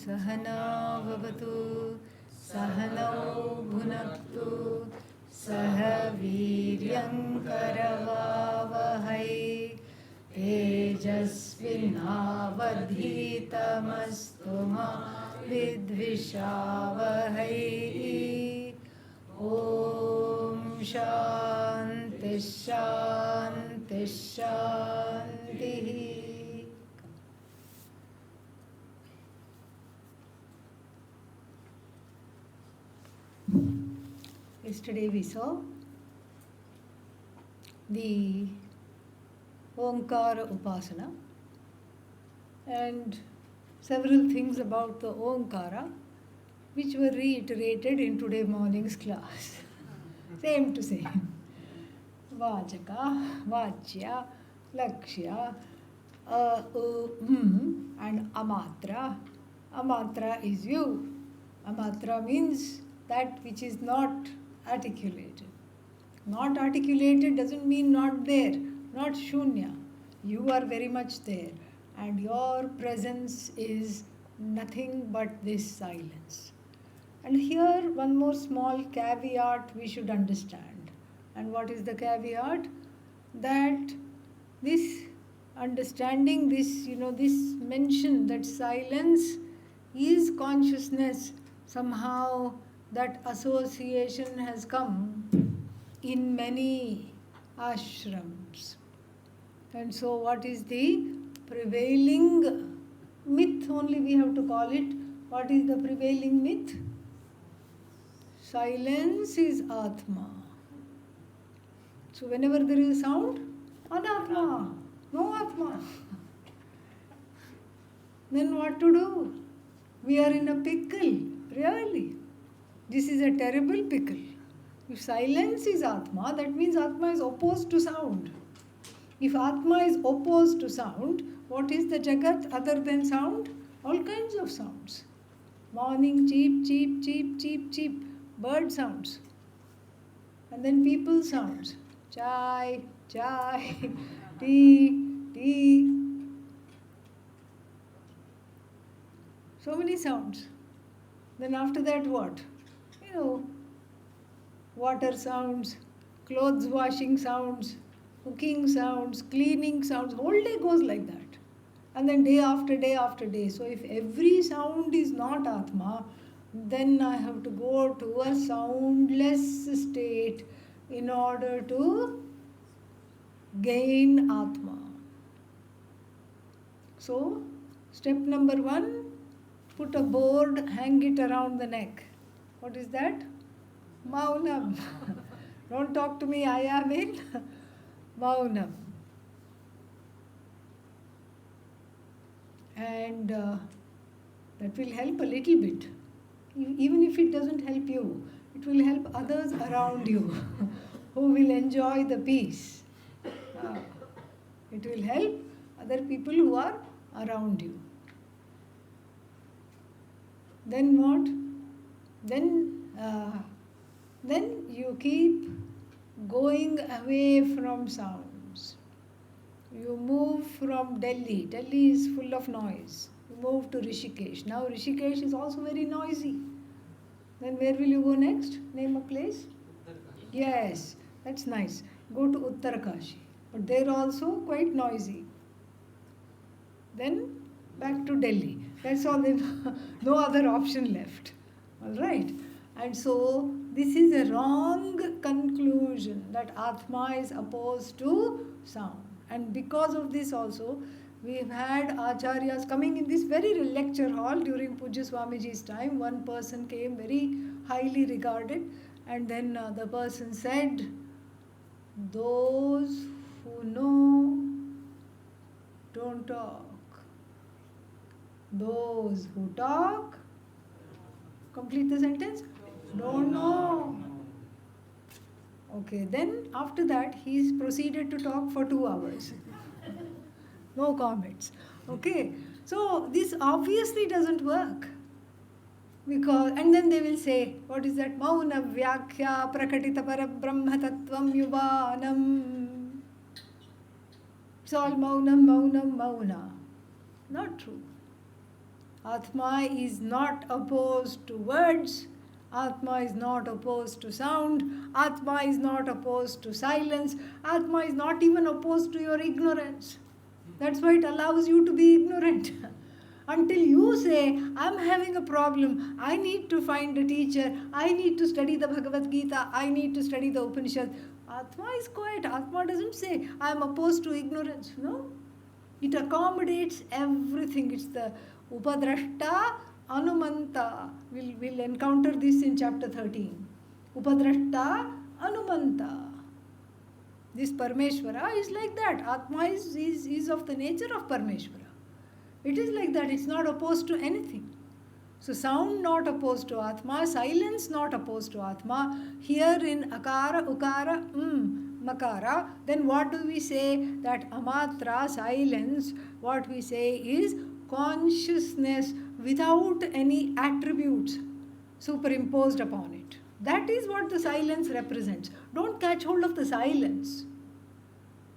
Sahana Vavatu Sahanau Bhunaktu Sah Viryam Karavavahai Tejasvinavadhitamastu ma vidvishavahai. Om Shanti Shanti Shanti. Yesterday we saw the Omkara Upasana and several things about the Omkara which were reiterated in today morning's class. Same to same. Vachaka, Vachya, Lakshya, and Amatra. Amatra is you. Amatra means that which is not articulated. Not articulated doesn't mean not there, not shunya. You are very much there, and your presence is nothing but this silence. And here one more small caveat we should understand. And what is the caveat? That this understanding, this mention that silence is consciousness, somehow that association has come in many ashrams. And so what is the prevailing myth, only we have to call it? What is the prevailing myth? Silence is Atma. So whenever there is sound, Anatma, no Atma. Then what to do? We are in a pickle, really. This is a terrible pickle. If silence is Atma, that means Atma is opposed to sound. If Atma is opposed to sound, what is the Jagat other than sound? All kinds of sounds. Morning, cheep, cheep, cheep, cheep, cheep. Bird sounds. And then people sounds. Chai, chai, tea, tea. So many sounds. Then after that what? Water sounds, clothes washing sounds, cooking sounds, cleaning sounds. Whole day goes like that. And then day after day after day. So if every sound is not Atma, then I have to go to a soundless state in order to gain Atma. So, step number 1, put a board, hang it around the neck. What is that? Maunam. Don't talk to me, I am in Maunam. And that will help a little bit. Even if it doesn't help you, it will help others around you who will enjoy the peace. It will help other people who are around you. Then what? Then you keep going away from sounds. You move from Delhi. Delhi is full of noise. You move to Rishikesh. Now Rishikesh is also very noisy. Then where will you go next? Name a place? Yes, that's nice. Go to Uttarakashi. But they're also quite noisy. Then back to Delhi. That's all. No other option left. All right. And so this is a wrong conclusion that Atma is opposed to sound. And because of this also, we've had acharyas coming in this very lecture hall during Pujya Swamiji's time. One person came, very highly regarded, and then the person said, those who know don't talk. Those who talk, complete the sentence, don't know. Okay, then after that he proceeded to talk for 2 hours. No comments. Okay, so this obviously doesn't work. And then they will say, what is that? Mauna Vyakhya Prakatita Parabrahma Tattvam Yuvanam. It's all Maunam, Maunam, Mauna. Not true. Atma is not opposed to words. Atma is not opposed to sound. Atma is not opposed to silence. Atma is not even opposed to your ignorance. That's why it allows you to be ignorant. Until you say, I'm having a problem, I need to find a teacher, I need to study the Bhagavad Gita, I need to study the Upanishad. Atma is quiet. Atma doesn't say, I'm opposed to ignorance. No. It accommodates everything. It's the Upadrashta Anumanta. We'll encounter this in chapter 13. Upadrashta Anumanta. This Parmeshwara is like that. Atma is of the nature of Parmeshwara. It is like that. It's not opposed to anything. So sound not opposed to Atma, silence not opposed to Atma. Here in Akara, Ukara, Makara, then what do we say? That Amatra, silence, what we say is consciousness without any attributes superimposed upon it. That is what the silence represents. Don't catch hold of the silence.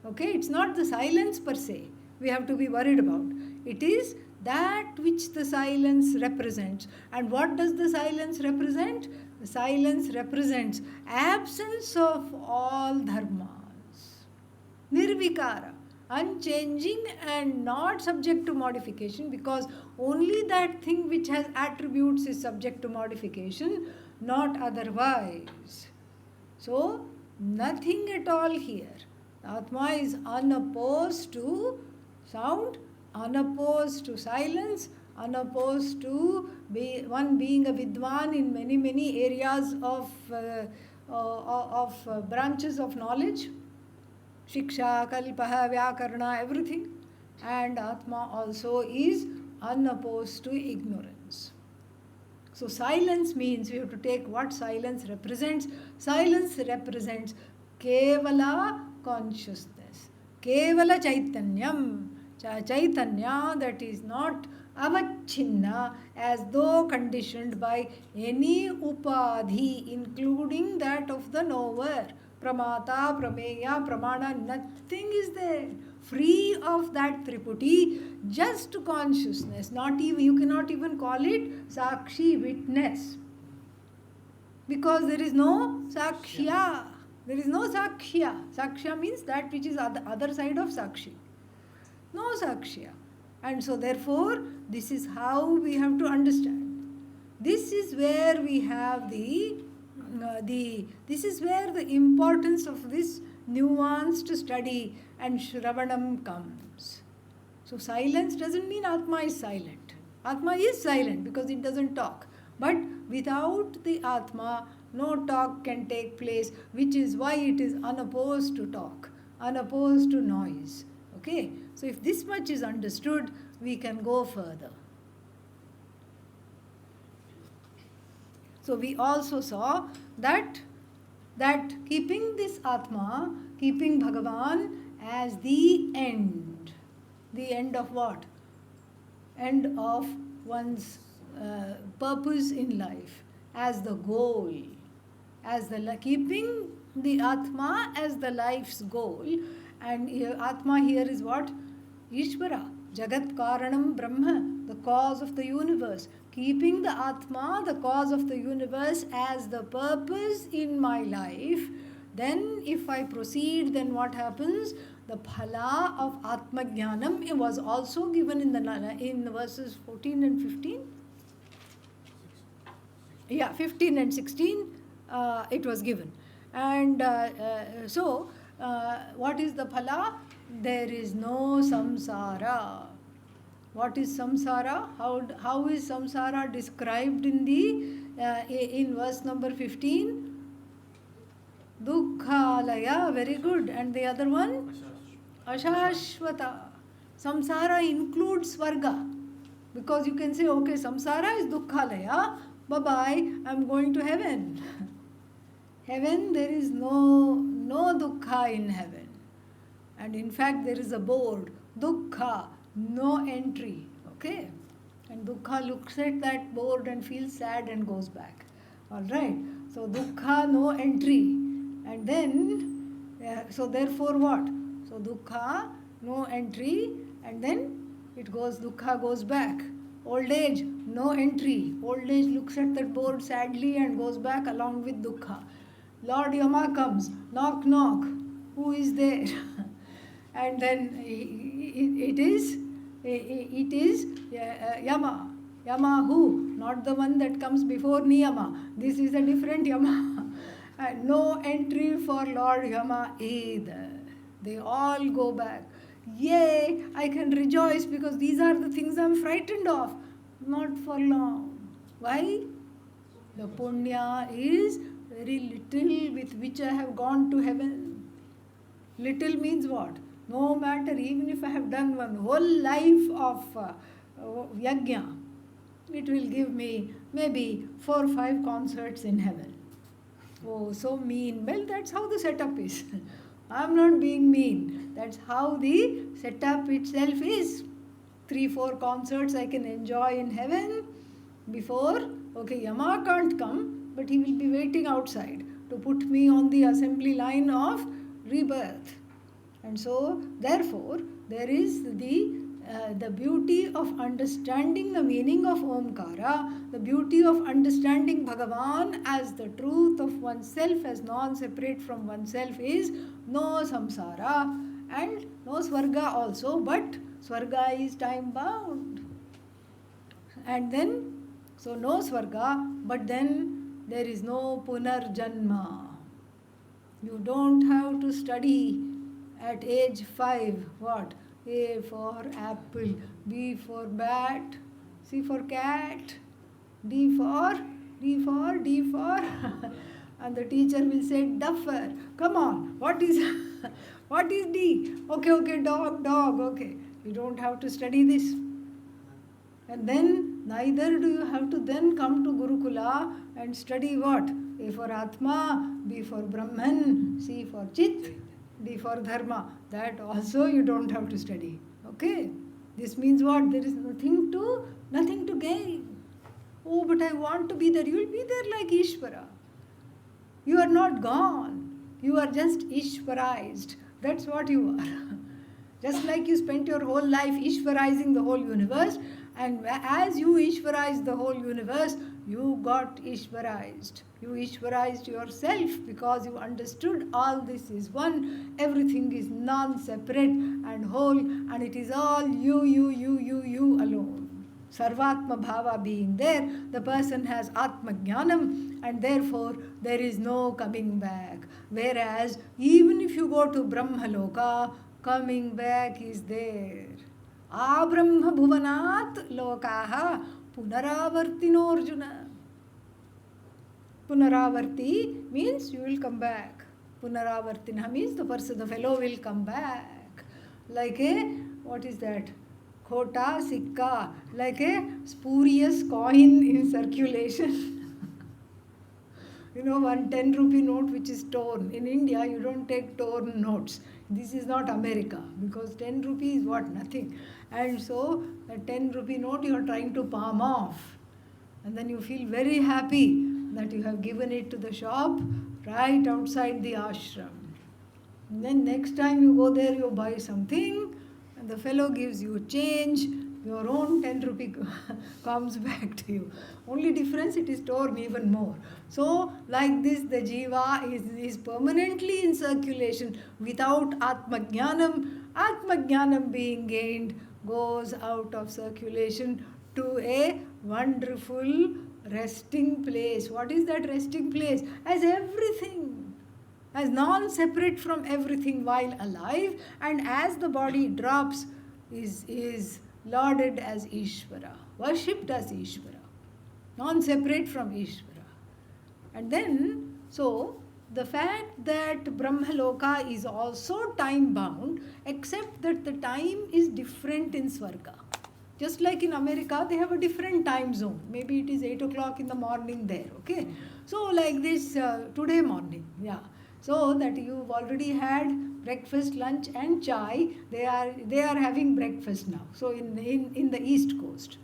Okay, it's not the silence per se we have to be worried about. It is that which the silence represents. And what does the silence represent? The silence represents absence of all dharmas. Nirvikara, unchanging and not subject to modification, because only that thing which has attributes is subject to modification, not otherwise. So, nothing at all here. Atma is unopposed to sound, unopposed to silence, unopposed to one being a Vidwan in many areas of branches of knowledge. Shiksha, Kalpaha, Vyakarna, everything. And Atma also is unopposed to ignorance. So silence means we have to take what silence represents. Silence represents Kevala consciousness. Kevala Chaitanyam. Chaitanya that is not avachinna, as though conditioned by any upadhi, including that of the knower. Pramata, Prameya, Pramana, nothing is there. Free of that triputi, just consciousness. Not even, you cannot even call it Sakshi, witness. Because there is no Sakshya. There is no Sakshya. Sakshya means that which is on the other side of Sakshi. No Sakshya. And so therefore, this is how we have to understand. This is where we have this is where the importance of this nuanced study and Shravanam comes. So silence doesn't mean Atma is silent. Atma is silent because it doesn't talk. But without the Atma, no talk can take place, which is why it is unopposed to talk, unopposed to noise. Okay? So if this much is understood, we can go further. So we also saw that keeping this Atma, keeping Bhagavan as the end of what? End of one's purpose in life, as the goal, as the keeping the Atma as the life's goal. And Atma here is what? Ishvara, Jagat Karanam Brahma, the cause of the universe. Keeping the Atma, the cause of the universe, as the purpose in my life. Then if I proceed, then what happens? The phala of Atma Jnanam was also given in verses 14 and 15. Yeah, 15 and 16 it was given. And what is the phala? There is no samsara. What is samsara? How is samsara described in verse number 15? Dukkhalaya, very good. And the other one? Ashashvata. Samsara includes swarga. Because you can say, okay, samsara is dukkhalaya. Bye-bye, I'm going to heaven. Heaven, there is no dukkha in heaven. And in fact, there is a board, dukkha, no entry. Okay? And dukkha looks at that board and feels sad and goes back. Alright? So dukkha, no entry. And then, so therefore what? So dukkha, no entry, and then dukkha goes back. Old age, no entry. Old age looks at that board sadly and goes back along with dukkha. Lord Yama comes, knock, knock. Who is there? And then it is Yama. Yama who? Not the one that comes before Niyama. This is a different Yama. And no entry for Lord Yama either. They all go back. Yay, I can rejoice because these are the things I'm frightened of. Not for long. Why? The punya is very little with which I have gone to heaven. Little means what? No matter, even if I have done one whole life of yajna, it will give me maybe 4 or 5 concerts in heaven. Oh, so mean. Well, that's how the setup is. I'm not being mean. That's how the setup itself is. 3 or 4 concerts I can enjoy in heaven before. Okay, Yama can't come, but he will be waiting outside to put me on the assembly line of rebirth. And so, therefore, there is the beauty of understanding the meaning of Omkara, the beauty of understanding Bhagavan as the truth of oneself, as non-separate from oneself, is no samsara and no swarga also, but swarga is time bound. And then, so no swarga, but then there is no punarjanma. You don't have to study at age 5, what? A for apple, B for bat, C for cat, D for, and the teacher will say, duffer, come on, what is D? Okay, dog, okay. You don't have to study this. And then neither do you have to then come to Gurukula and study what? A for Atma, B for Brahman, C for Chit, D for Dharma. That also you don't have to study. Okay? This means what? There is nothing to gain. Oh, but I want to be there. You will be there like Ishvara. You are not gone. You are just Ishvarized. That's what you are. Just like you spent your whole life Ishvarizing the whole universe, and as you Ishvarized the whole universe, you got Ishvarized. You Ishvarized yourself because you understood all this is one, everything is non-separate and whole, and it is all you alone. Sarvatma Bhava being there, the person has Atma Jnanam, and therefore there is no coming back. Whereas even if you go to Brahmaloka, coming back is there. Abrahma bhuvanat lokaha punaravartino Arjuna. Punaravarti means you will come back. Punaravartina means the fellow will come back. Like a, what is that? Khota sikka, like a spurious coin in circulation. One 10 rupee note which is torn. In India, you don't take torn notes. This is not America, because 10 rupees is what? Nothing. And so, a 10 rupee note you are trying to palm off. And then you feel very happy that you have given it to the shop right outside the ashram. And then next time you go there, you buy something, and the fellow gives you change. Your own 10 rupee comes back to you. Only difference, it is torn even more. So, like this, the Jiva is permanently in circulation without Atma Jnanam. Atma Jnanam being gained goes out of circulation to a wonderful resting place. What is that resting place? As everything, as non-separate from everything while alive, and as the body drops, is lauded as Ishvara, worshipped as Ishvara, non-separate from Ishvara. And then, so, the fact that Brahmaloka is also time-bound, except that the time is different in Swarga. Just like in America, they have a different time zone. Maybe it is 8 o'clock in the morning there, okay? So, like this, today morning, yeah. So, that you've already had breakfast, lunch and chai, they are having breakfast now. So, in the East Coast.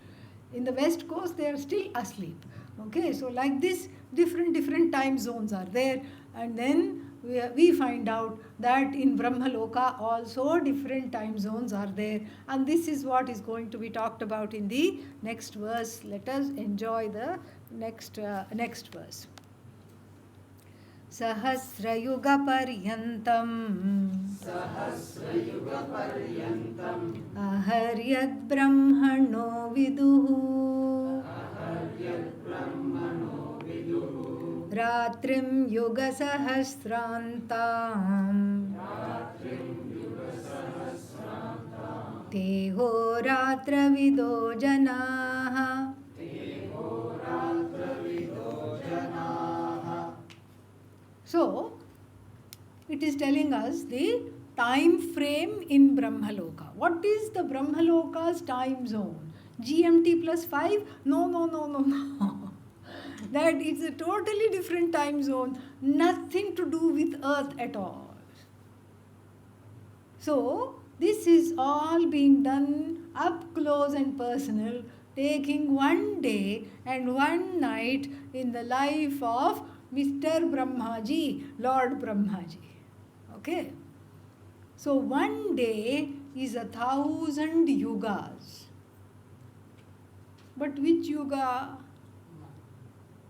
In the West Coast, they are still asleep. Okay, so like this, different time zones are there. And then we find out that in Brahmaloka also different time zones are there, and this is what is going to be talked about in the next verse. Let us enjoy the next verse. Sahasrayugaparyantam aharyad brahmano viduhu ratrim yugasahasrantam teho ratravido janaha. So, it is telling us the time frame in Brahmaloka. What is the Brahmaloka's time zone? GMT plus 5? No. That it's a totally different time zone. Nothing to do with Earth at all. So, this is all being done up close and personal, taking one day and one night in the life of Mr. Brahmaji, Lord Brahmaji. Okay? So, one day is 1,000 yugas. But which yuga?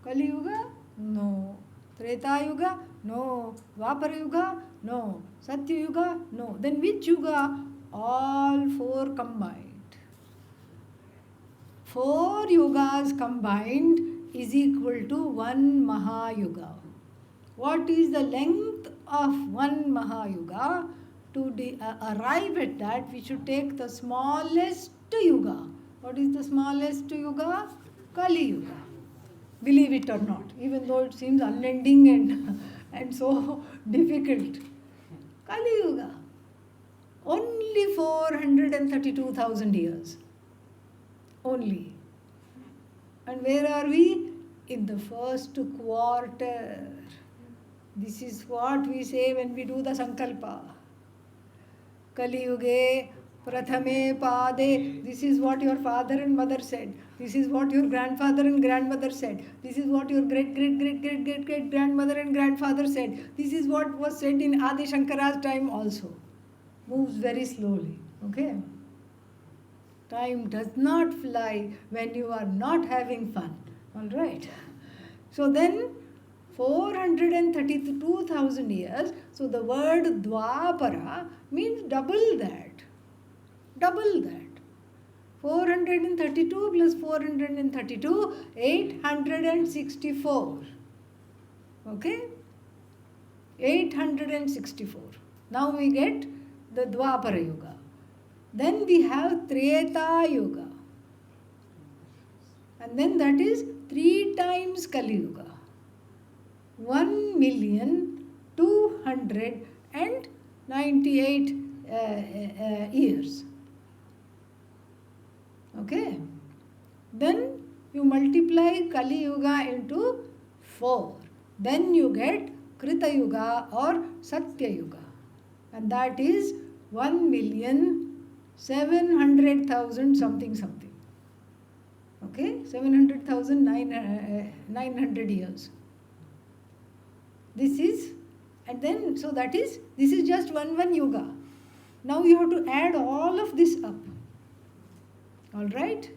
Kali Yuga? No. Treta Yuga? No. Dwapara Yuga? No. Satya Yuga? No. Then which yuga? All four combined. 4 yugas combined is equal to 1 Mahayuga. What is the length of 1 Mahayuga? To arrive at that, we should take the smallest yuga. What is the smallest yuga? Kali Yuga. Believe it or not, even though it seems unending and so difficult. Kali Yuga. Only 432,000 years. Only. And where are we? In the first quarter. This is what we say when we do the Sankalpa. Kali Yuge Prathame Pade. This is what your father and mother said. This is what your grandfather and grandmother said. This is what your great grandmother and grandfather said. This is what was said in Adi Shankara's time also. Moves very slowly. Okay? Time does not fly when you are not having fun. Alright? So then 432,000 years. So the word Dwapara means double that. Double that. 432 plus 432, 864. Okay? 864. Now we get the Dwapara Yuga. Then we have Treta Yuga. And then that is 3 times Kali Yuga. 1,298 years. Okay? Then you multiply Kali Yuga into 4. Then you get Krita Yuga or Satya Yuga. And that is 1,700,000 something. Okay? 700,900 years. This is, and then, so that is, this is just one yuga. Now you have to add all of this up. Alright?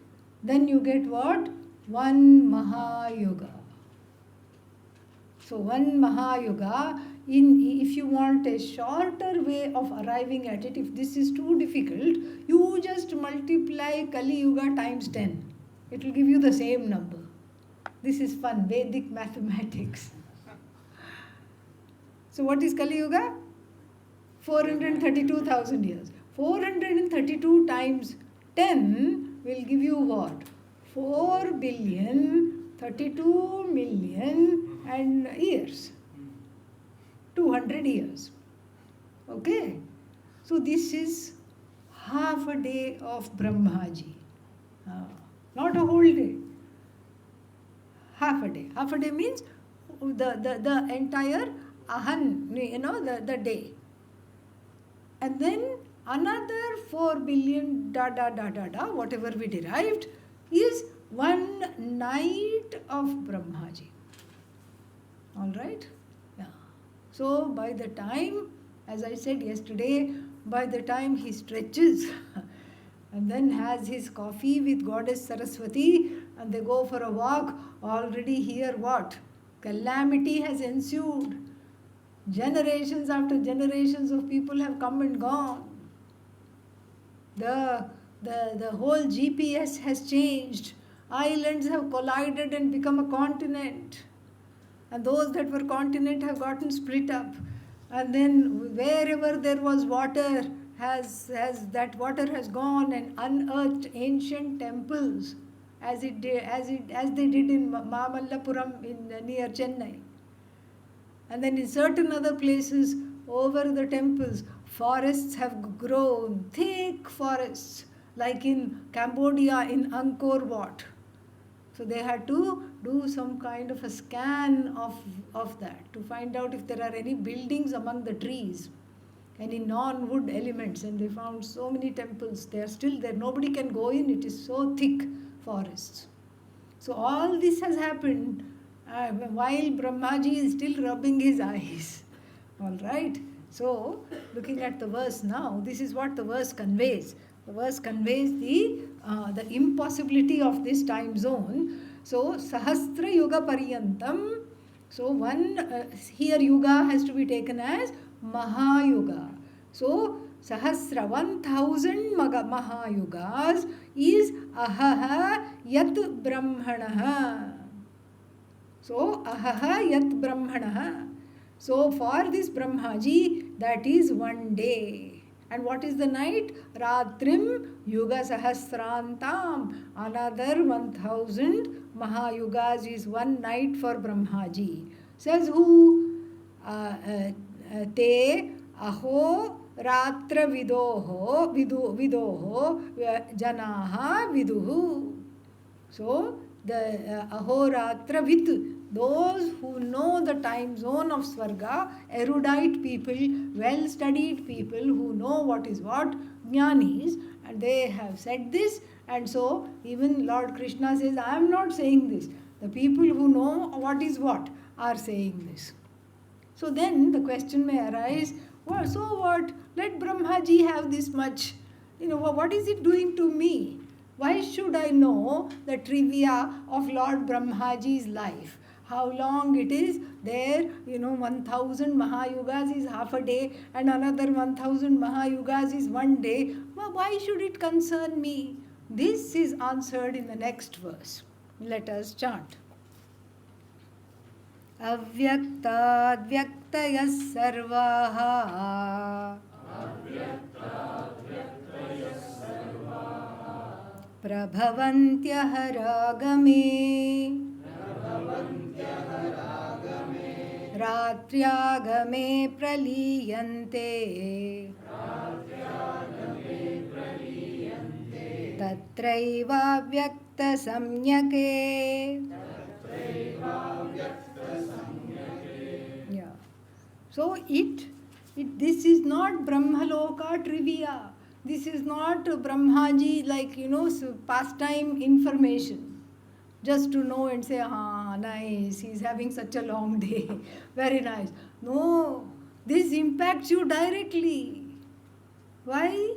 Then you get what? 1 Mahayuga. So 1 Mahayuga, if you want a shorter way of arriving at it, if this is too difficult, you just multiply Kali Yuga times 10. It will give you the same number. This is fun, Vedic mathematics. So what is Kali Yuga? 432,000 years. 432 times 10 will give you what? 4,032,000,000 and years. 200 years. Okay? So this is half a day of Brahmaji. Not a whole day. Half a day. Half a day means the entire ahan, the day. And then another 4 billion whatever we derived is 1 night of Brahmaji. Alright? Yeah. So So by the time, as I said yesterday, by the time he stretches and then has his coffee with Goddess Saraswati and they go for a walk, already here what? Calamity has ensued. Generations after generations of people have come and gone. The whole GPS has changed. Islands have collided and become a continent. And those that were continent have gotten split up. And then wherever there was water, that water has gone and unearthed ancient temples as they did in Mamallapuram near Chennai. And then in certain other places, over the temples, forests have grown, thick forests, like in Cambodia in Angkor Wat. So they had to do some kind of a scan of that to find out if there are any buildings among the trees, any non-wood elements, and they found so many temples. They are still there. Nobody can go in. It is so thick forests. So all this has happened while Brahmaji is still rubbing his eyes. All right. So looking at the verse now, this is what the verse conveys. The verse conveys the impossibility of this time zone. So Sahasra Yuga Paryantam. So here Yuga has to be taken as Mahayuga. So Sahasra, 1000 Mahayugas is Ahaha Yat Brahmanaha. So Ahaha Yat Brahmanaha. So for this Brahmaji, that is one day. And what is the night? Ratrim Yuga Sahasrantam. Another 1000 Mahayugas is one night for Brahmaji. Says who? Te aho ratra vidoho janaha viduhu. So the ahoratra with those who know the time zone of swarga, erudite people, well-studied people who know what is what, jnanis, and they have said this. And so even Lord Krishna says, I am not saying this. The people who know what is what are saying this. So then the question may arise, well, so what? Let Brahmaji have this much. What is it doing to me? Why should I know the trivia of Lord Brahmaji's life? How long it is there, 1000 Mahayugas is half a day and another 1000 Mahayugas is one day. Well, why should it concern me? This is answered in the next verse. Let us chant. Avyaktadyaktayaः sarvaha prabhavantyah ragame ratyagame praliyante tatraiva vyakta samyake. Yeah. So this is not Brahmaloka trivia. This is not Brahmaji pastime information. Just to know and say, nice, he's having such a long day. Very nice. No, this impacts you directly. Why?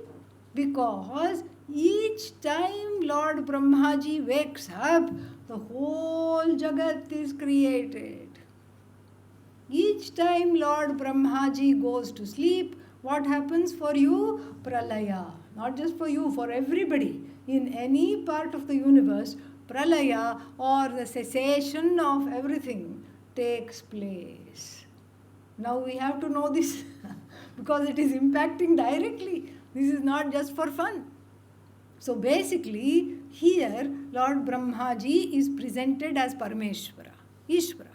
Because each time Lord Brahmaji wakes up, the whole Jagat is created. Each time Lord Brahmaji goes to sleep, what happens for you? Pralaya. Not just for you, for everybody. In any part of the universe, Pralaya or the cessation of everything takes place. Now we have to know this because it is impacting directly. This is not just for fun. So basically, here Lord Brahmaji is presented as Parameshvara, Ishvara.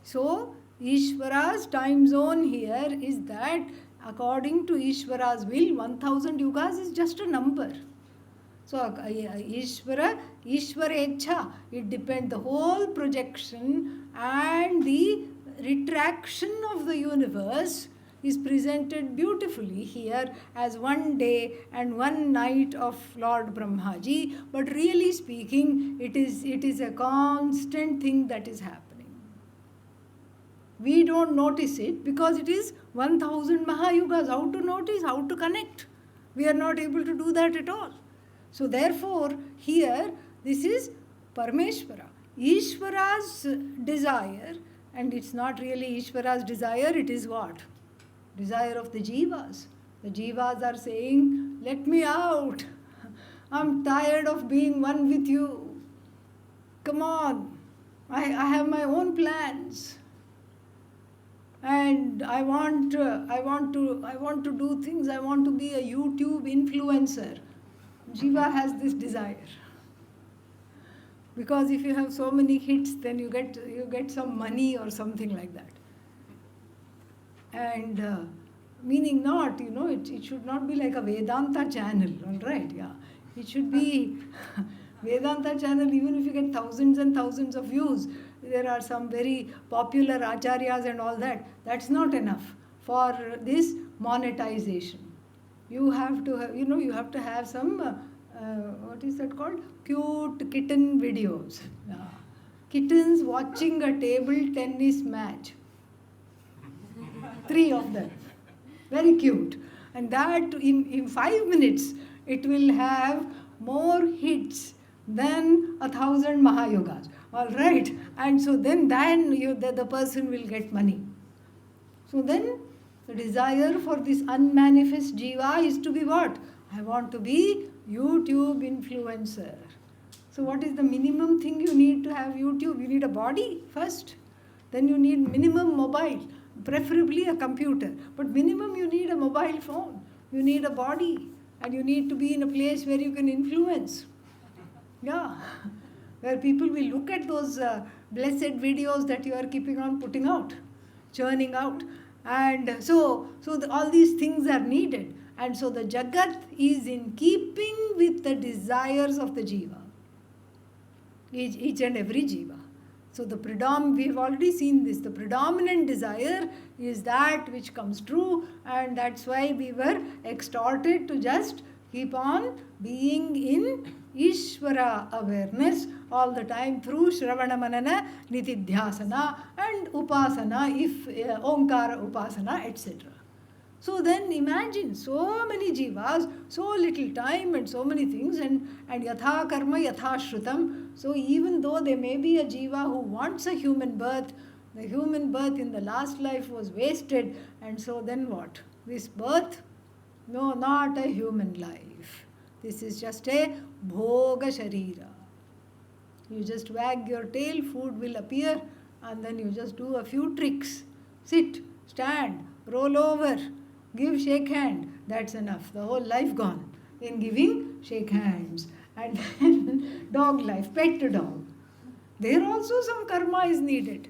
So Ishvara's time zone here is that according to Ishvara's will, 1000 yugas is just a number. So Ishvarecha, it depends, the whole projection and the retraction of the universe is presented beautifully here as one day and one night of Lord Brahmaji. But really speaking, it is a constant thing that is happening. We don't notice it because it is 1000 Mahayugas. How to notice? How to connect? We are not able to do that at all. So therefore, here, this is Parameshvara. Ishvara's desire, and it's not really Ishvara's desire, it is what? Desire of the Jivas. The Jivas are saying, let me out. I'm tired of being one with you. Come on. I have my own plans. And I want to do things. I want to be a YouTube influencer. Jiva has this desire. Because if you have so many hits, then you get some money or something like that. And meaning not, it should not be like a Vedanta channel, all right? Yeah, it should be Vedanta channel. Even if you get thousands and thousands of views, there are some very popular acharyas and all that. That's not enough for this monetization. You have to have, you have to have some, what is that called? Cute kitten videos. Yeah. Kittens watching a table tennis match. 3 of them. Very cute. And that in 5 minutes, it will have more hits than 1000 Mahayugas. All right. And so then the person will get money. So then the desire for this unmanifest Jiva is to be what? I want to be YouTube influencer. So what is the minimum thing you need to have YouTube? You need a body first. Then you need minimum mobile, preferably a computer. But minimum you need a mobile phone. You need a body. And you need to be in a place where you can influence. Yeah. Where people will look at those blessed videos that you are keeping on putting out, churning out. And so all these things are needed. And so the Jagat is in keeping with the desires of the Jiva. Each and every Jiva. So we have already seen this. The predominant desire is that which comes true, and that's why we were exhorted to just keep on being in Ishvara awareness all the time through Shravana Manana, Nitidhyasana and Upasana, if Omkara Upasana, etc. So then imagine so many jivas, so little time and so many things, and yatha karma yatha shrutam. So even though there may be a jiva who wants a human birth, the human birth in the last life was wasted, and so then what? This birth? No, not a human life. This is just a bhoga sharira. You just wag your tail, food will appear, and then you just do a few tricks. Sit, stand, roll over, give shake hand. That's enough. The whole life gone in giving shake hands. And then dog life, pet a dog. There also some karma is needed.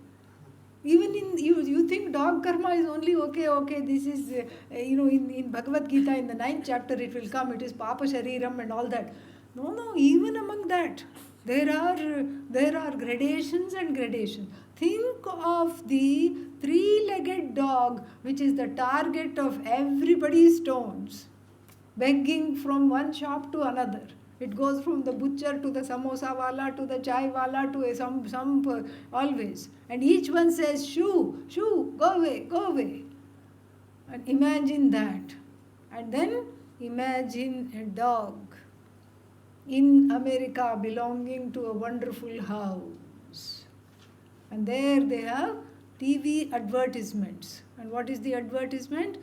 Even in you think dog karma is only okay, this is, in Bhagavad Gita in the 9th chapter it will come, it is Papa Shariram and all that. No, even among that, there are gradations and gradations. Think of the 3-legged dog, which is the target of everybody's stones, begging from one shop to another. It goes from the butcher to the samosa wala to the chai wala to some always. And each one says, shoo, go away. And imagine that. And then imagine a dog in America belonging to a wonderful house. And there they have TV advertisements. And what is the advertisement?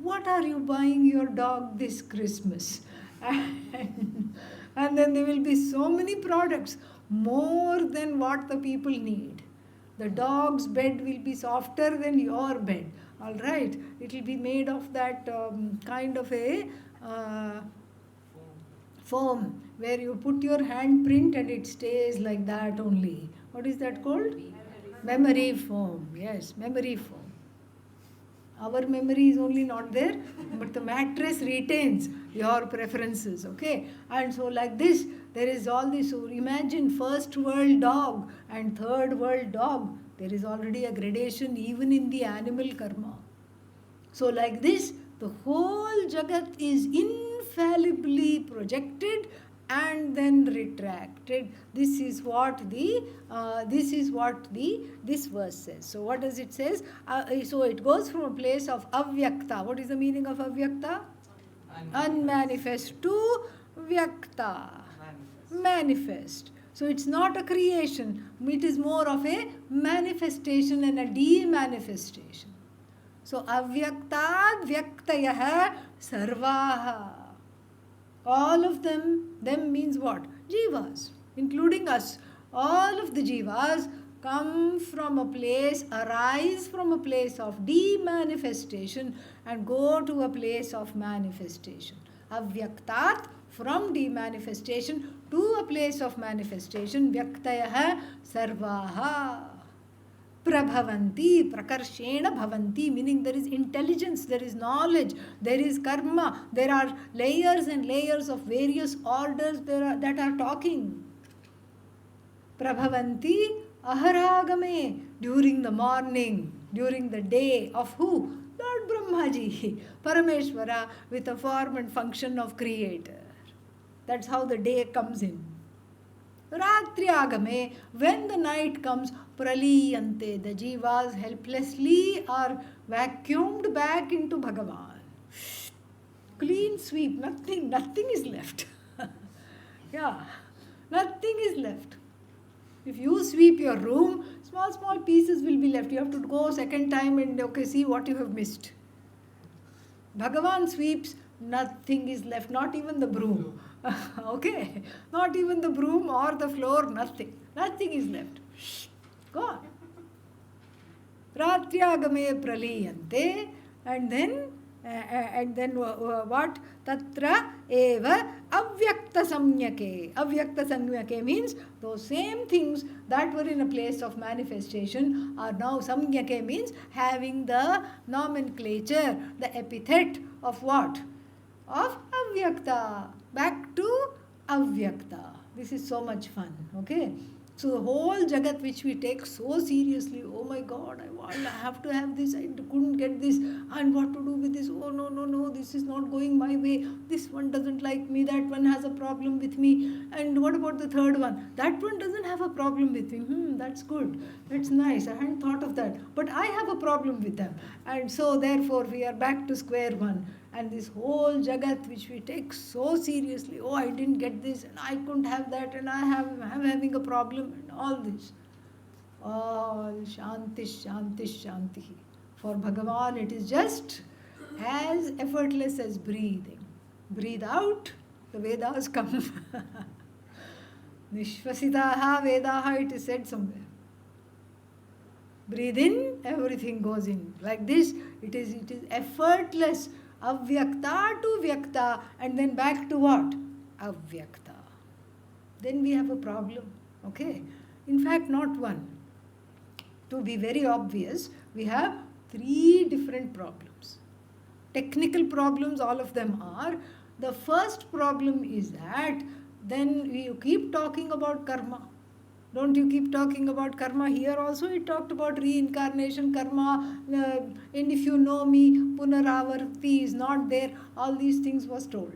What are you buying your dog this Christmas? And then there will be so many products, more than what the people need. The dog's bed will be softer than your bed. All right. It will be made of that kind of a foam where you put your handprint and it stays like that only. What is that called? Memory foam. Yes, memory foam. Our memory is only not there, but the mattress retains your preferences, okay? And so like this, there is all this. So imagine first world dog and third world dog. There is already a gradation even in the animal karma. So like this, the whole Jagat is infallibly projected and then retracted. This is what this verse says. So what does it says? So it goes from a place of avyakta. What is the meaning of avyakta? Unmanifest to vyakta, manifest. So it's not a creation, it is more of a manifestation and a demanifestation. So avyaktat vyaktayah sarvaha. All of them means what? Jivas, including us. All of the jivas come from a place, arise from a place of demanifestation and go to a place of manifestation. Avyaktat, from demanifestation to a place of manifestation. Vyaktayah sarvaha. Prabhavanti, prakarshena bhavanti, meaning there is intelligence, there is knowledge, there is karma, there are layers and layers of various orders that are talking. Prabhavanti aharagame, during the morning, during the day of who? Lord Brahmaji, Parameshwara, with a form and function of creator. That's how the day comes in. Ratriagame, when the night comes, praliyante, the jivas helplessly are vacuumed back into Bhagavan. Clean sweep, nothing is left. Yeah, nothing is left. If you sweep your room, small pieces will be left. You have to go second time and see what you have missed. Bhagavan sweeps, nothing is left, not even the broom. Okay, not even the broom or the floor, nothing is left. Go on. Ratyagame praliyante, and then what? Tatra eva avyakta samyake. Avyakta samyake means those same things that were in a place of manifestation are now samyake, means having the nomenclature, the epithet of what? Of avyakta. Back to avyakta. This is so much fun. Okay. So the whole Jagat which we take so seriously, oh my God, I have to have this, I couldn't get this, and what to do with this, oh no, this is not going my way, this one doesn't like me, that one has a problem with me, and what about the third one? That one doesn't have a problem with me, that's good, that's nice, I hadn't thought of that, but I have a problem with them, and so therefore we are back to square one. And this whole Jagat which we take so seriously, oh I didn't get this and I couldn't have that and I'm having a problem and all this. All shanti. For Bhagavan it is just as effortless as breathing. Breathe out, the Vedas come. Nishvasitaha Vedaha, it is said somewhere. Breathe in, everything goes in. Like this, it is effortless. Avyakta to vyakta, and then back to what? Avyakta. Then we have a problem. Okay? In fact, not one. To be very obvious, we have 3 different problems. Technical problems, all of them are. The first problem is that then you keep talking about karma. Don't you keep talking about karma? Here also it talked about reincarnation, karma, and if you know me, punaravarti is not there. All these things was told.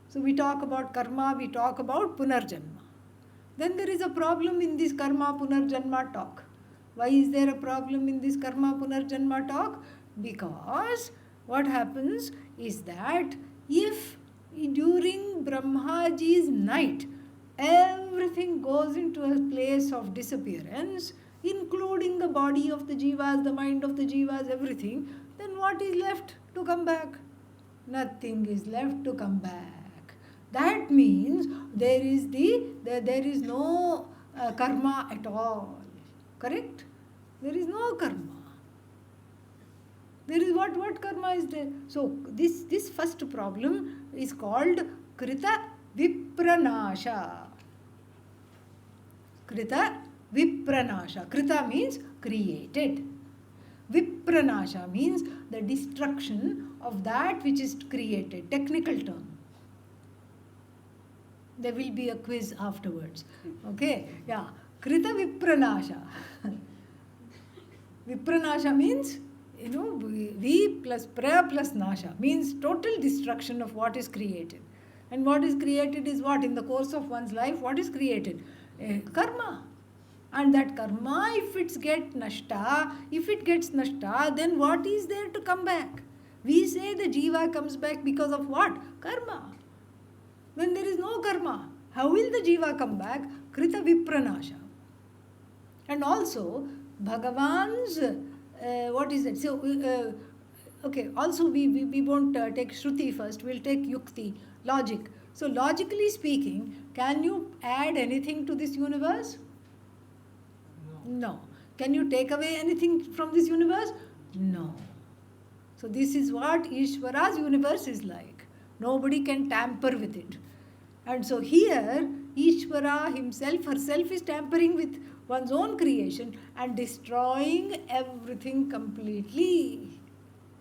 So we talk about karma, we talk about punarjanma. Then there is a problem in this karma punarjanma talk. Why is there a problem in this karma punarjanma talk? Because what happens is that if during Brahmaji's night, everything goes into a place of disappearance, including the body of the jivas, the mind of the jivas, everything, then what is left to come back? Nothing is left to come back. That means there is no karma at all. Correct? There is no karma. There is what karma is there? So this first problem is called Krita Vipranasha. Krita Vipranasha. Krita means created. Vipranasha means the destruction of that which is created. Technical term. There will be a quiz afterwards. Okay? Yeah. Krita Vipranasha. Vipranasha means, V plus pra plus nasha means total destruction of what is created. And what is created is what? In the course of one's life, what is created? Karma. And that karma, if it gets nashta, then what is there to come back? We say the jiva comes back because of what? Karma. When there is no karma, how will the jiva come back? Krita vipranasha. And also, Bhagavan's, what is it? So, okay, also we won't take Shruti first, we'll take Yukti, logic. So, logically speaking, can you add anything to this universe? No. Can you take away anything from this universe? No. So, this is what Ishvara's universe is like. Nobody can tamper with it. And so here, Ishvara himself, herself is tampering with one's own creation and destroying everything completely.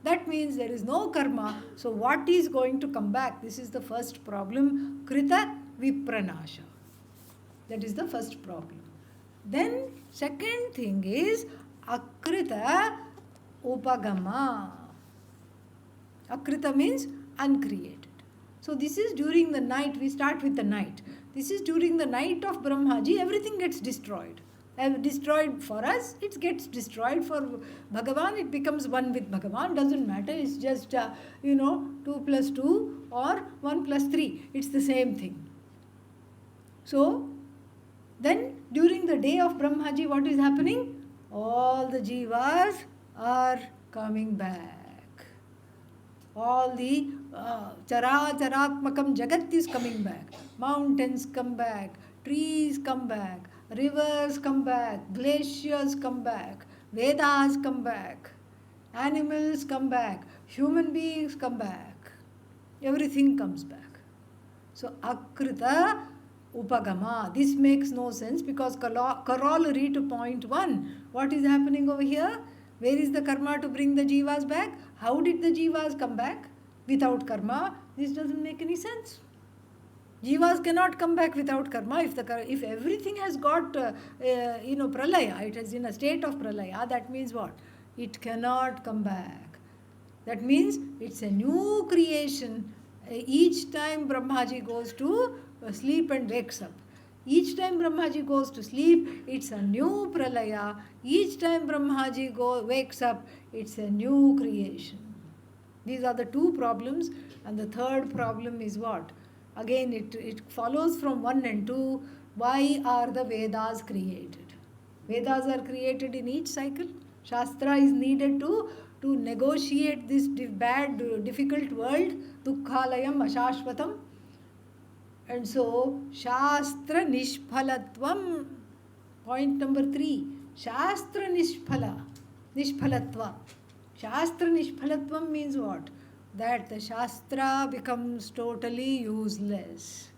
That means there is no karma. So what is going to come back? This is the first problem. Krita vipranasha. That is the first problem. Then second thing is akrita upagama. Akrita means uncreated. So this is during the night. We start with the night. This is during the night of Brahmaji. Everything gets destroyed. Destroyed for us, it gets destroyed. For Bhagavan, it becomes one with Bhagavan. Doesn't matter. It's just 2 plus 2 or 1 plus 3. It's the same thing. So then during the day of Brahmaji, what is happening? All the jivas are coming back. All the charatmakam jagat is coming back. Mountains come back. Trees come back. Rivers come back. Glaciers come back. Vedas come back. Animals come back. Human beings come back. Everything comes back. So, akrita upagama. This makes no sense because corollary to point 1. What is happening over here? Where is the karma to bring the jivas back? How did the jivas come back? Without karma, this doesn't make any sense. Jivas cannot come back without karma. If everything has got, pralaya, it is in a state of pralaya, that means what? It cannot come back. That means it's a new creation. Each time Brahmaji goes to sleep and wakes up. Each time Brahmaji goes to sleep, it's a new pralaya. Each time Brahmaji wakes up, it's a new creation. These are the two problems. And the third problem is what? Again, it follows from 1 and 2. Why are the Vedas created? Vedas are created in each cycle. Shastra is needed to negotiate this bad, difficult world. Dukkhalayam ashashvatam. And so, Shastra nishphalatvam. Point number 3. Shastra nishphalatva. Shastra nishphalatvam means what? That the Shastra becomes totally useless.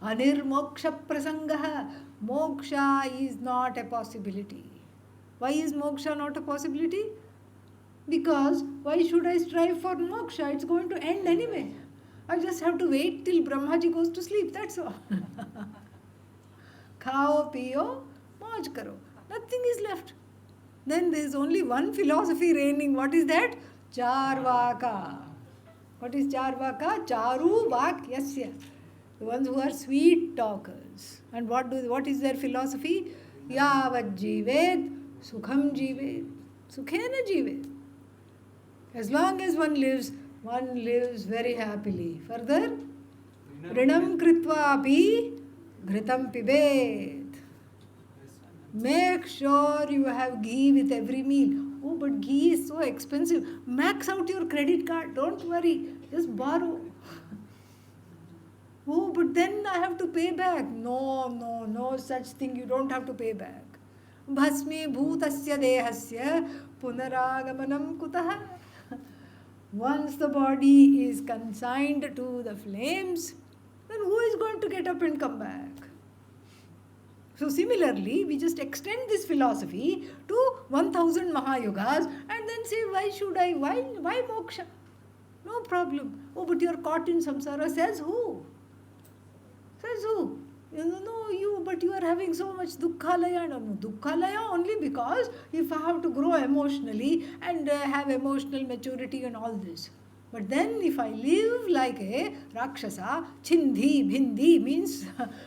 Anirmoksha prasangaha. Moksha is not a possibility. Why is moksha not a possibility? Because why should I strive for moksha? It's going to end anyway. I just have to wait till Brahmaji goes to sleep, that's all. Khao, piyo, mauj karo. Nothing is left. Then there is only one philosophy reigning. What is that? Charvaka. What is Charvaka? Charu vak yasya. The ones who are sweet talkers. And what is their philosophy? Yavat jivet, sukham jivet. Sukhena jivet. As long as one lives very happily. Further, Rinam kritva api ghritam pibet. Make sure you have ghee with every meal. Oh, but ghee is so expensive. Max out your credit card. Don't worry. Just borrow. Oh, but then I have to pay back. No such thing. You don't have to pay back. Bhasmi bhutasya dehasya punaragamanam kutaha. Once the body is consigned to the flames, then who is going to get up and come back? So similarly, we just extend this philosophy to 1000 Mahayugas and then say, why moksha? No problem. Oh, but you're caught in samsara. Says who? Says who? But you are having so much dukkhalaya. No, dukkhalaya only because if I have to grow emotionally and have emotional maturity and all this. But then if I live like a Rakshasa, Chindhi, Bhindi means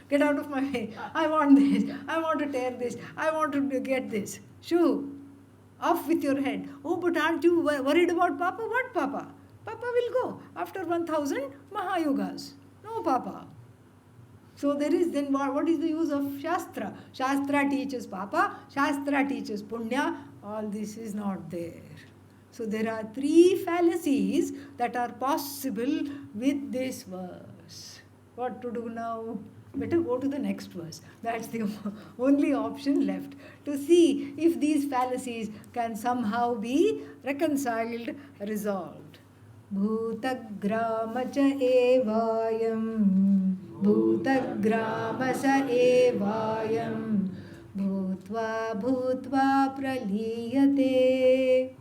get out of my way. I want this. I want to tear this. I want to get this. Shoo. Off with your head. Oh, but aren't you worried about Papa? What Papa? Papa will go after 1000 Mahayugas. No Papa. So there is then what is the use of Shastra? Shastra teaches Papa, Shastra teaches Punya. All this is not there. So there are three fallacies that are possible with this verse. What to do now? Better go to the next verse. That's the only option left to see if these fallacies can somehow be reconciled, resolved. Bhutagrama cha evayam Bhutagrama sa evayam Bhutva bhutva praliyate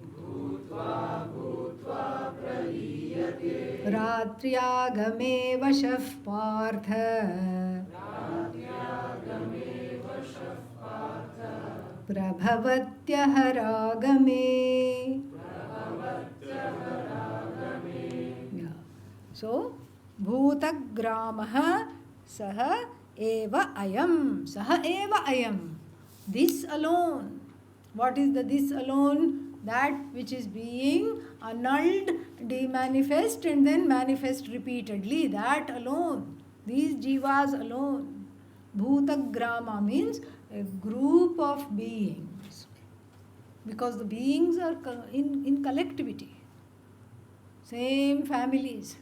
Ratriagame vashaf partha Prabhavatyah ragame. Yeah. So, Bhutagramaha saha eva ayam. Saha eva ayam. This alone. What is the this alone? That which is being annulled, demanifest and then manifest repeatedly. That alone. These jivas alone. Bhutagrama means a group of beings. Because the beings are in collectivity. Same families.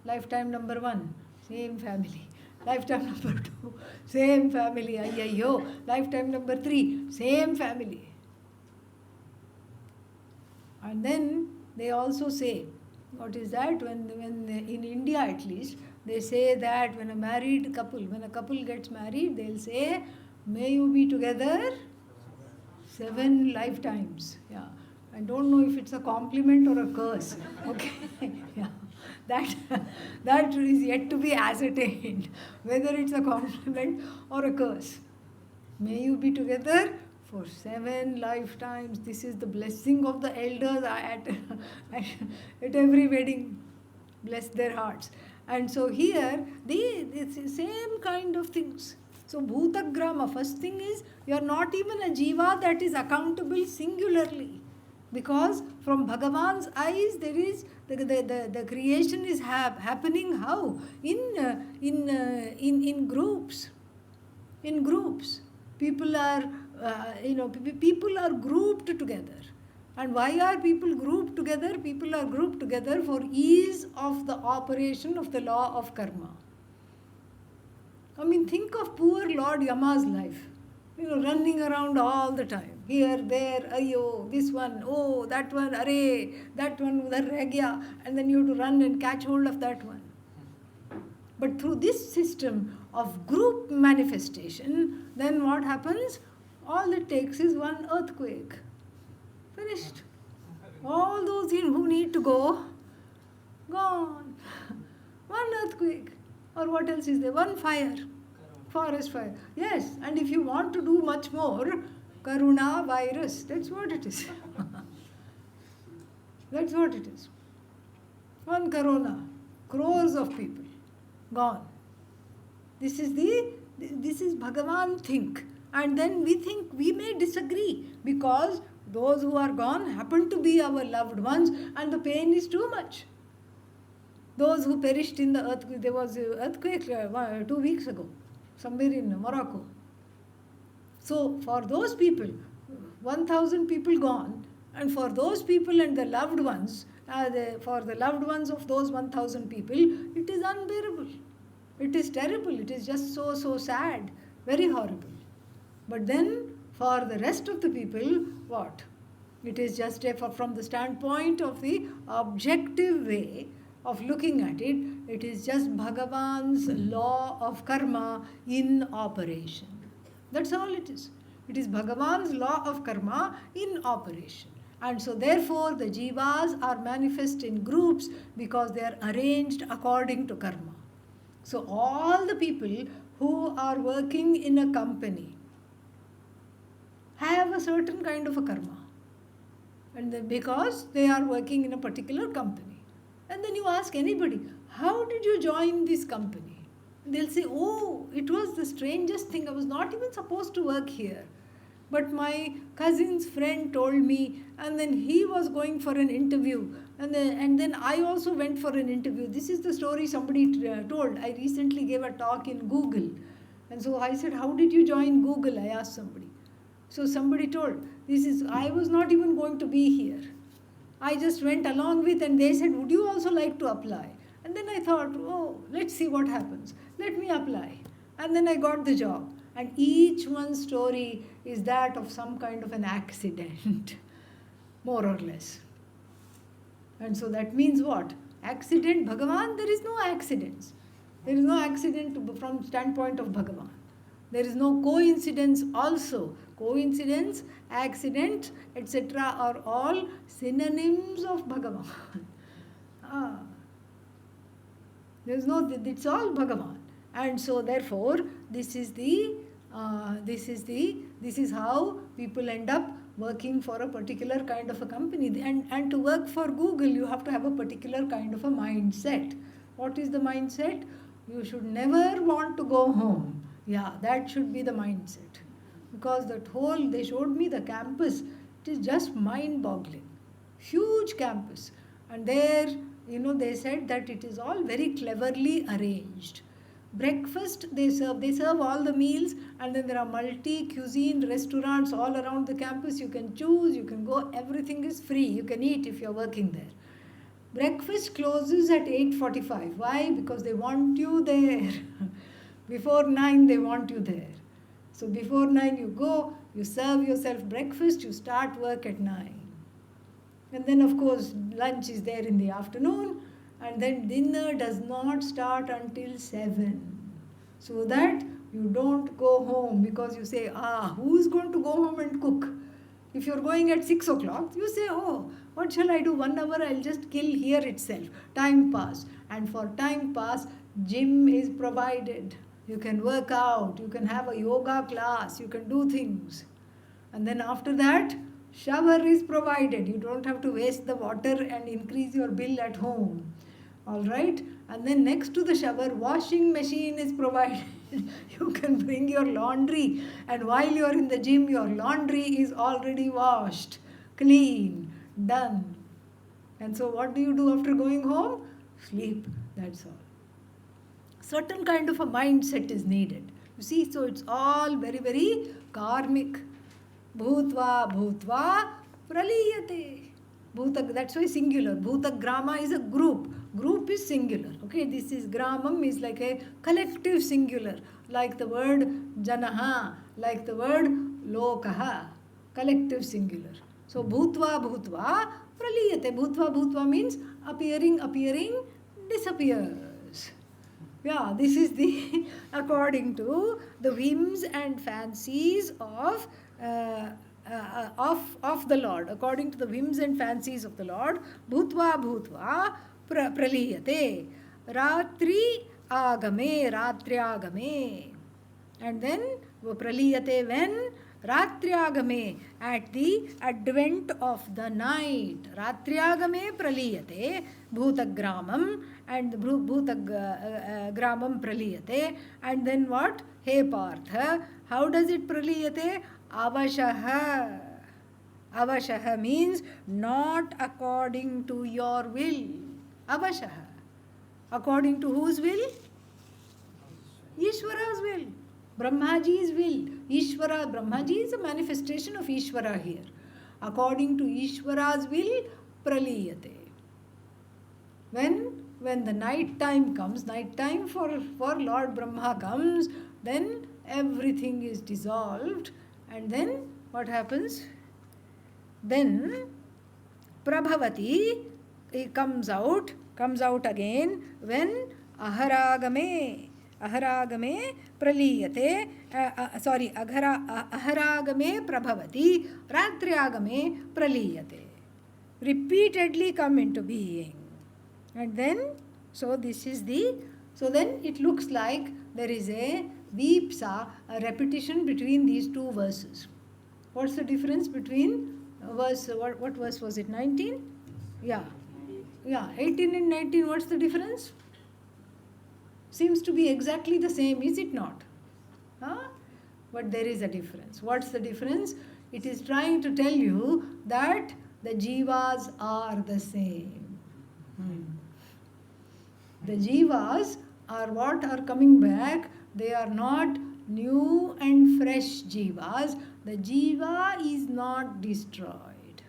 Lifetime number 1, same family. Lifetime number 2, same family. Ayyo. Lifetime number 3, same family. And then they also say, what is that? When in India at least, they say that when a couple gets married, they'll say, may you be together 7 lifetimes. Yeah. I don't know if it's a compliment or a curse. Okay. Yeah. That is yet to be ascertained, whether it's a compliment or a curse. May you be together for 7 lifetimes. This is the blessing of the elders at every wedding. Bless their hearts. And so here, it's the same kind of things. So Bhutagrama, first thing is, you are not even a jiva that is accountable singularly. Because from Bhagavan's eyes, there is the creation is happening how? In groups. In groups. People are people are grouped together. And why are people grouped together? People are grouped together for ease of the operation of the law of karma. I mean, think of poor Lord Yama's life. Running around all the time. Here, there, ayo, this one, oh, that one, array, that one, udhar reh gaya. And then you have to run and catch hold of that one. But through this system of group manifestation, then what happens? All it takes is one earthquake. Finished. All those who need to go, gone. One earthquake. Or what else is there? One fire. Forest fire. Yes, and if you want to do much more, Karuna virus. That's what it is. That's what it is. One corona. Crores of people. Gone. This is Bhagavan think. And then we think we may disagree because those who are gone happen to be our loved ones and the pain is too much. Those who perished in the earthquake, there was an earthquake 2 weeks ago, somewhere in Morocco. So for those people, 1,000 people gone, and for those people and the loved ones, for the loved ones of those 1,000 people, it is unbearable. It is terrible. It is just so sad. Very horrible. But then for the rest of the people, what? It is just from the standpoint of the objective way of looking at it, it is just Bhagavan's law of karma in operation. That's all it is. It is Bhagavan's law of karma in operation. And so therefore the jivas are manifest in groups because they are arranged according to karma. So all the people who are working in a company have a certain kind of a karma. And because they are working in a particular company. And then you ask anybody, how did you join this company? They'll say, oh, it was the strangest thing. I was not even supposed to work here. But my cousin's friend told me, and then he was going for an interview. And then I also went for an interview. This is the story somebody told. I recently gave a talk in Google. And so I said, how did you join Google? I asked somebody. So somebody told, I was not even going to be here. I just went along with, and they said, would you also like to apply? And then I thought, oh, let's see what happens. Let me apply. And then I got the job. And each one's story is that of some kind of an accident, more or less. And so that means what? Accident, Bhagavan, there is no accidents. There is no accident from standpoint of Bhagavan. There is no coincidence also. Coincidence, accident, etc. are all synonyms of Bhagavan. It's all Bhagavan. And so therefore, this is how people end up working for a particular kind of a company. And to work for Google, you have to have a particular kind of a mindset. What is the mindset? You should never want to go home. Yeah, that should be the mindset. Because they showed me the campus, it is just mind-boggling. Huge campus. And there, they said that it is all very cleverly arranged. Breakfast, they serve all the meals, and then there are multi-cuisine restaurants all around the campus. You can choose, you can go, everything is free. You can eat if you're working there. Breakfast closes at 8:45. Why? Because they want you there. Before 9, they want you there. So before 9 you go, you serve yourself breakfast, you start work at 9. And then of course lunch is there in the afternoon, and then dinner does not start until 7. So that you don't go home, because you say, who is going to go home and cook? If you're going at 6 o'clock, you say, oh, what shall I do? 1 hour I'll just kill here itself. Time pass. And for time pass, gym is provided. You can work out, you can have a yoga class, you can do things. And then after that, shower is provided. You don't have to waste the water and increase your bill at home. Alright? And then next to the shower, washing machine is provided. You can bring your laundry, and while you are in the gym, your laundry is already washed, clean, done. And so what do you do after going home? Sleep. That's all. Certain kind of a mindset is needed. You see, so it's all very, very karmic. Bhutva, bhutva, praliyate. That's why singular. Bhutagrama is a group. Group is singular. Okay, this is gramam is like a collective singular. Like the word janaha, like the word lokaha. Collective singular. So bhutva, bhutva, praliyate. Bhutva means appearing, disappears. Yeah, this is the according to the whims and fancies of the Lord. According to the whims and fancies of the Lord, bhutva praliyate. Ratri agame. And then praliyate when? Ratriagame, at the advent of the night. Ratriagame praliyate bhutagramam, and bhutagramam praliyate. And then what? He Partha, how does it praliyate? Avashaha. Avashaha means not according to your will. Avashaha. According to whose will? Ishvara's will. Brahmaji's will. Ishvara, Brahmaji is a manifestation of Ishvara here. According to Ishvara's will, praliyate. When the night time comes, night time for Lord Brahma comes, then everything is dissolved. And then what happens? Then Prabhavati comes out again when Aharagame praliyate, aharagame prabhavati, ratriagame praliyate. Repeatedly come into being. And then, so then it looks like there is a vipsa, a repetition between these two verses. What's the difference between verse, what verse was it, 19? Yeah. Yeah, 18 and 19, what's the difference? Seems to be exactly the same, is it not? Huh? But there is a difference. What's the difference? It is trying to tell you that the jivas are the same. The jivas are what are coming back. They are not new and fresh jivas. The jiva is not destroyed.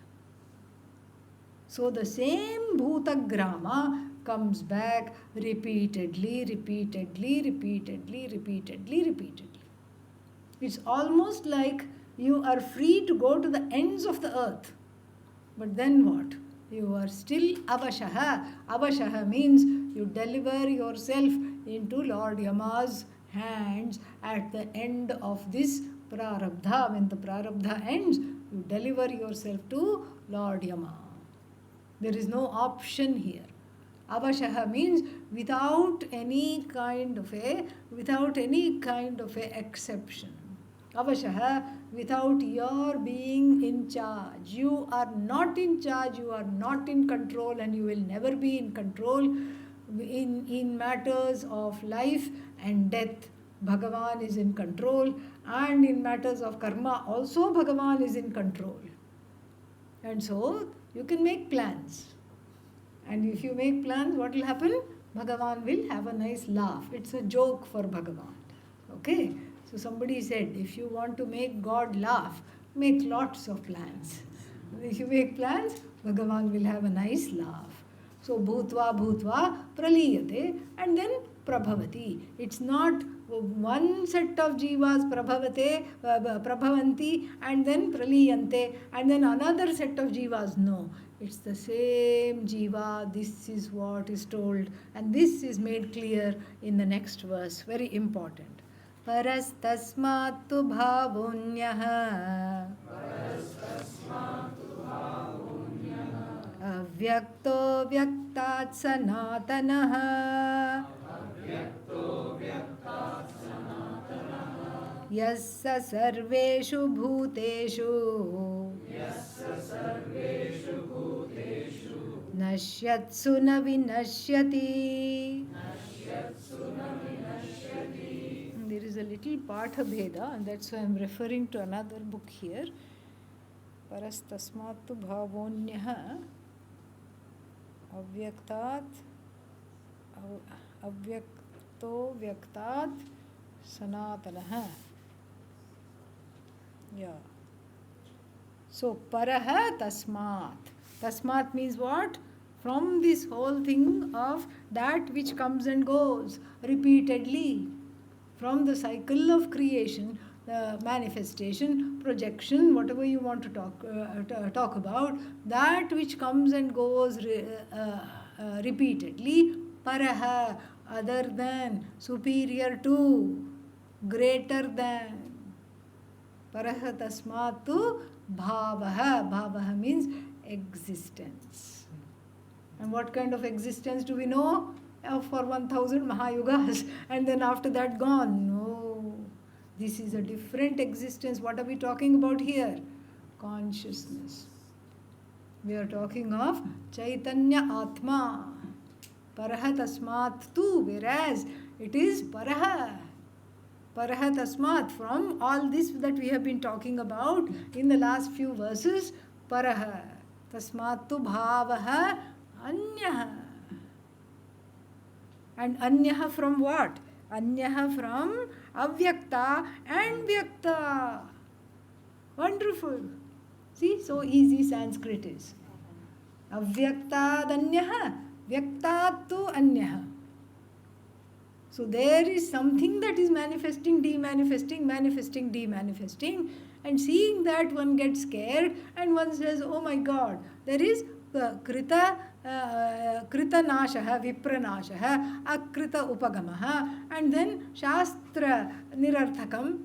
So the same bhutagrama comes back repeatedly, repeatedly, repeatedly, repeatedly, repeatedly. It's almost like you are free to go to the ends of the earth. But then what? You are still avashaha. Avashaha means you deliver yourself into Lord Yama's hands at the end of this prarabdha. When the prarabdha ends, you deliver yourself to Lord Yama. There is no option here. Avashaha means without any kind of a exception. Avashaha, without your being in charge. You are not in charge, you are not in control, and you will never be in control in matters of life and death. Bhagavan is in control, and in matters of karma also Bhagavan is in control. And so you can make plans. And if you make plans, what will happen? Bhagavan will have a nice laugh. It's a joke for Bhagavan. Okay? So somebody said, if you want to make God laugh, make lots of plans. If you make plans, Bhagavan will have a nice laugh. So bhutva bhutva praliyate and then prabhavati. It's not one set of jivas prabhavanti and then praliyante and then another set of jivas. No. It's the same jiva. This is what is told, and this is made clear in the next verse. Very important. Parastasmattu bhavonyah avyakto vyaktat sanatanah yassa sarveshu bhuteshu nashyatsu na vinashyati. There is a little patha bheda, and that's why I am referring to another book here. Parastasmattu bhavonyah avyakto vyaktat sanatanah. Yeah. So paraha tasmat. Tasmat means what? From this whole thing of that which comes and goes repeatedly. From the cycle of creation, the manifestation, projection, whatever you want to talk about, that which comes and goes repeatedly, paraha, other than, superior to, greater than. Paraha tasmatu bhavaha. Bhavaha means existence. And what kind of existence do we know? For 1000 Mahayugas, and then after that gone. No, this is a different existence. What are we talking about here? Consciousness. We are talking of Chaitanya Atma. Paraha tasmat tu, whereas it is paraha. Paraha tasmat, from all this that we have been talking about in the last few verses, paraha tasmat tu bhavaha anyaha. And anyaha from what? Anyaha from avyakta and vyakta. Wonderful. See, so easy Sanskrit is. Avyakta anyaha, vyakta tu anyaha. So there is something that is manifesting, demanifesting, manifesting, demanifesting, and seeing that one gets scared and one says, oh my God, there is krita nashaha, vipranashaha, akrita upagamaha, and then shastra nirarthakam,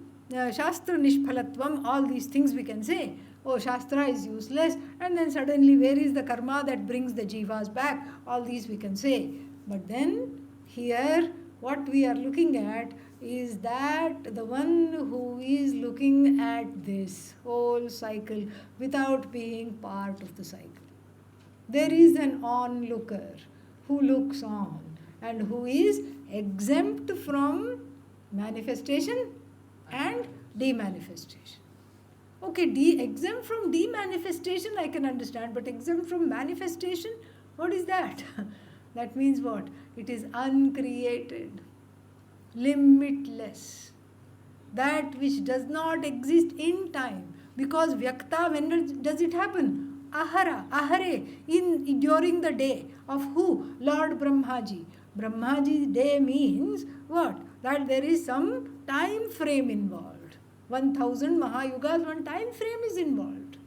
shastra nishphalatvam, all these things we can say. Oh, shastra is useless, and then suddenly where is the karma that brings the jivas back? All these we can say. But then here what we are looking at is that the one who is looking at this whole cycle without being part of the cycle. There is an onlooker who looks on and who is exempt from manifestation and demanifestation. Okay, exempt from demanifestation I can understand, but exempt from manifestation, what is that? That means what? It is uncreated, limitless, that which does not exist in time. Because Vyakta, when does it happen? Ahare, during the day of who? Lord Brahmaji. Brahmaji's day means what? That there is some time frame involved. 1000 Mahayugas, one time frame is involved.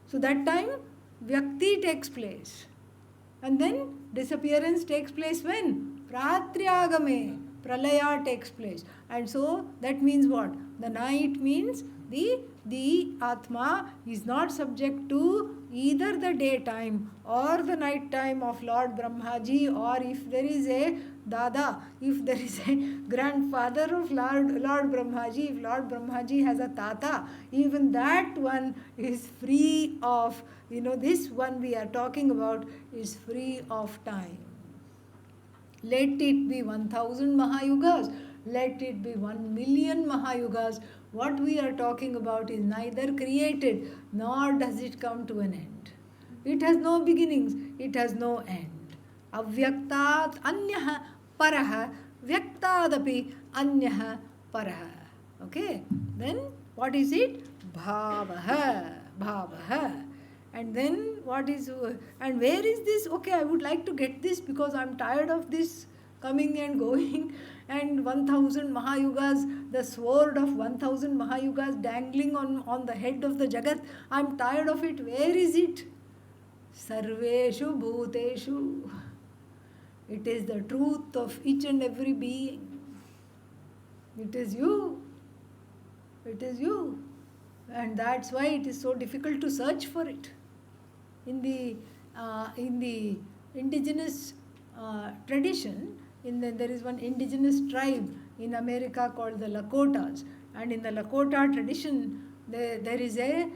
So that time, Vyakti takes place. And then disappearance takes place when? Pratyagame, Pralaya takes place. And so that means what? The night means the Atma is not subject to either the daytime or the night time of Lord Brahmaji, or if there is a Dada, if there is a grandfather of Lord Brahmaji, if Lord Brahmaji has a Tata, even that one is free of, this one we are talking about is free of time. Let it be 1000 Mahayugas, let it be 1,000,000 Mahayugas. What we are talking about is neither created nor does it come to an end. It has no beginnings, it has no end. Avyaktat anyah paraha, vyaktadapi anyah paraha. Okay? Then what is it? Bhavaha. And then what is, and where is this? Okay, I would like to get this because I'm tired of this coming and going. And 1000 Mahayugas, the sword of 1000 Mahayugas dangling on the head of the Jagat. I'm tired of it. Where is it? Sarveshu Bhuteshu. It is the truth of each and every being. It is you. It is you. And that's why it is so difficult to search for it. In the indigenous tradition, there is one indigenous tribe in America called the Lakotas. And in the Lakota tradition, there is I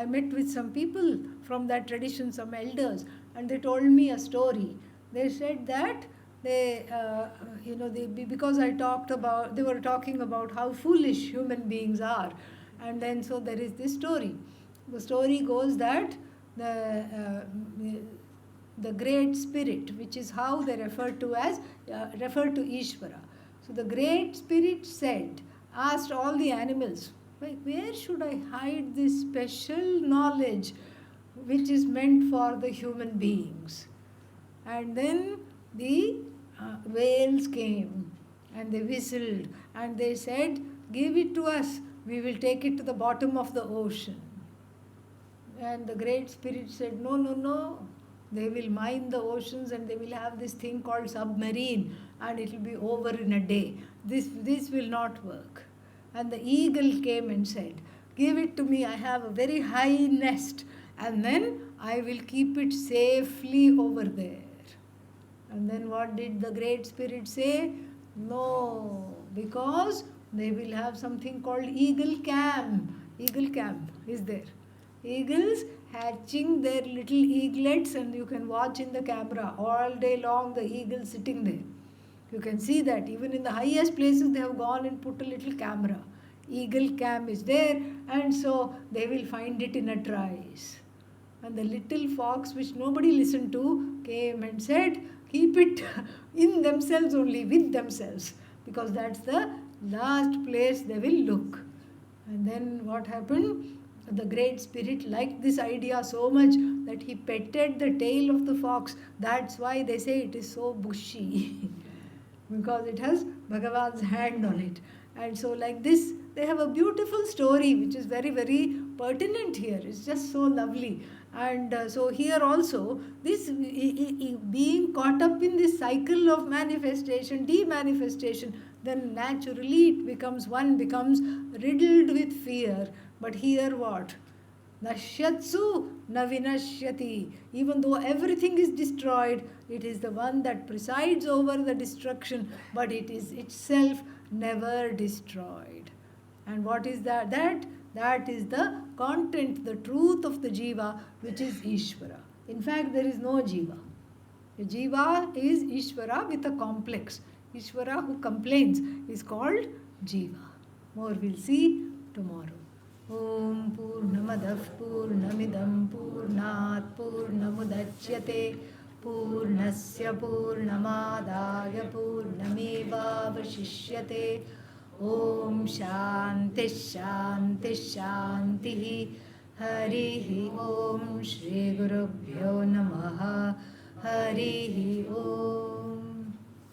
met with some people from that tradition, some elders, and they told me a story. They said that because they were talking about how foolish human beings are. And then so there is this story. The story goes that the Great Spirit, which is how they refer to Ishvara. So the Great Spirit asked all the animals, where should I hide this special knowledge which is meant for the human beings? And then the whales came and they whistled and they said, give it to us, we will take it to the bottom of the ocean. And the Great Spirit said, no, they will mine the oceans and they will have this thing called submarine and it will be over in a day. This will not work. And the eagle came and said, give it to me, I have a very high nest and then I will keep it safely over there. And then what did the Great Spirit say? No, because they will have something called eagle camp. Eagle camp is there. Eagles hatching their little eaglets, and you can watch in the camera all day long the eagle sitting there. You can see that even in the highest places they have gone and put a little camera. Eagle camp is there, and so they will find it in a trice. And the little fox, which nobody listened to, came and said, keep it in themselves only, with themselves, because that's the last place they will look. And then what happened? The Great Spirit liked this idea so much that he petted the tail of the fox. That's why they say it is so bushy, because it has Bhagavan's hand on it. And so like this, they have a beautiful story which is very, very pertinent here. It's just so lovely. And so here also, this being caught up in this cycle of manifestation, demanifestation, then naturally it becomes riddled with fear. But here what? Nashyatsu na vinashyati. Even though everything is destroyed, it is the one that presides over the destruction, but it is itself never destroyed. And what is that? That That is the content, the truth of the Jiva, which is Ishvara. In fact, there is no Jiva. The Jiva is Ishvara with a complex. Ishvara who complains is called Jiva. More we'll see tomorrow. Om Purnamadah Purnamidam Purnat Purnamudachyate Purnasya Purnamadaya Purnameva Vashishyate Om Shanti Shanti Shanti Harihi Om Shri Gurubhyo Namaha Harihi Om